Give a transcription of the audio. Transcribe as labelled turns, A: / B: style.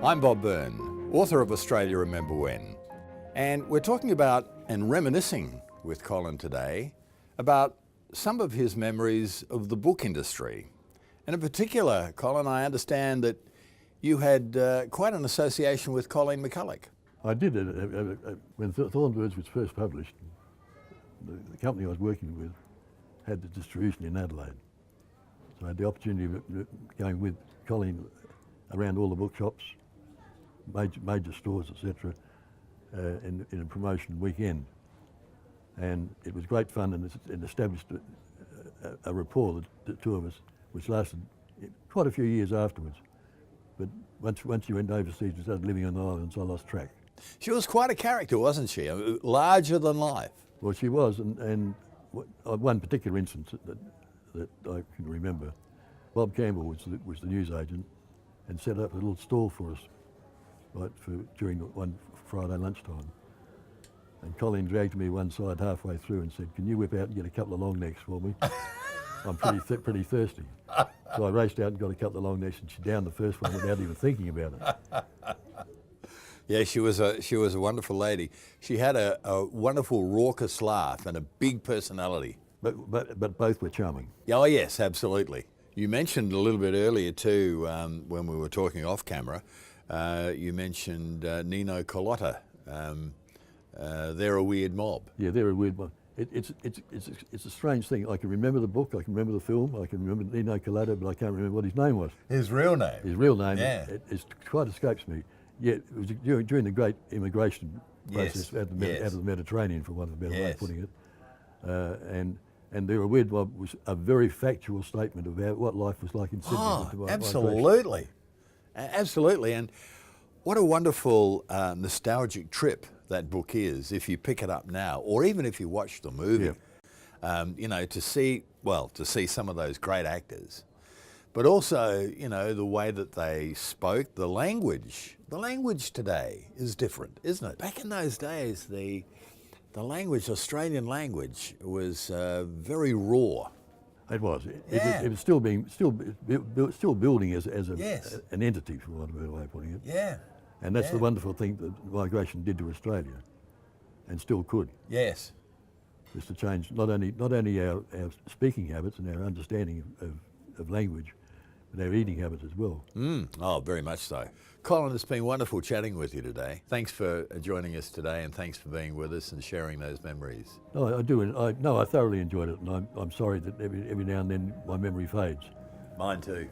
A: I'm Bob Byrne, author of Australia Remember When, and we're talking about and reminiscing with Colin today about some of his memories of the book industry. And in particular, Colin, I understand that you had quite an association with Colin McCulloch.
B: I did. When Thornbirds was first published, the company I was working with had the distribution in Adelaide. So I had the opportunity of going with Colin around all the bookshops, major stores, etc., in a promotion weekend. And it was great fun, and it established a rapport, the two of us, which lasted quite a few years afterwards. But once you went overseas and started living on the islands, I lost track.
A: She was quite a character, wasn't she? Larger than life.
B: Well, she was, and one particular instance that I can remember, Bob Campbell was the news agent and set up a little stall for us during one Friday lunchtime. And Colin dragged me one side halfway through and said, "Can you whip out and get a couple of long necks for me? I'm pretty thirsty." So I raced out and got a couple of long necks, and she downed the first one without even thinking about it.
A: Yeah, she was a wonderful lady. She had a wonderful raucous laugh and a big personality.
B: But both were charming.
A: Oh yes, absolutely. You mentioned a little bit earlier too, when we were talking off camera, you mentioned Nino Carlotta. They're a weird mob.
B: Yeah, they're a weird mob. It's a strange thing. I can remember the book, I can remember the film, I can remember Nino Carlotta, but I can't remember what his name was.
A: His real name?
B: His real name,
A: yeah.
B: It quite escapes me. Yet it was during the great immigration process out of the Mediterranean, for want of a better way of putting it. And They're a Weird Mob was a very factual statement about what life was like in Sydney.
A: Oh, absolutely. Absolutely. And what a wonderful nostalgic trip that book is, if you pick it up now, or even if you watch the movie. Yeah. You know, to see some of those great actors, but also, you know, the way that they spoke, the language. The language today is different, isn't it? Back in those days, the language, Australian language, was very raw.
B: It was. It was still building as an entity, for want of a better way of putting it.
A: Yeah.
B: And that's the wonderful thing that migration did to Australia, and still could.
A: Yes.
B: Is to change not only our speaking habits and our understanding of language, but our eating habits as well.
A: Oh, very much so. Colin, it's been wonderful chatting with you today. Thanks for joining us today, and thanks for being with us and sharing those memories.
B: No, I do. I thoroughly enjoyed it, and I'm sorry that every now and then my memory fades.
A: Mine too.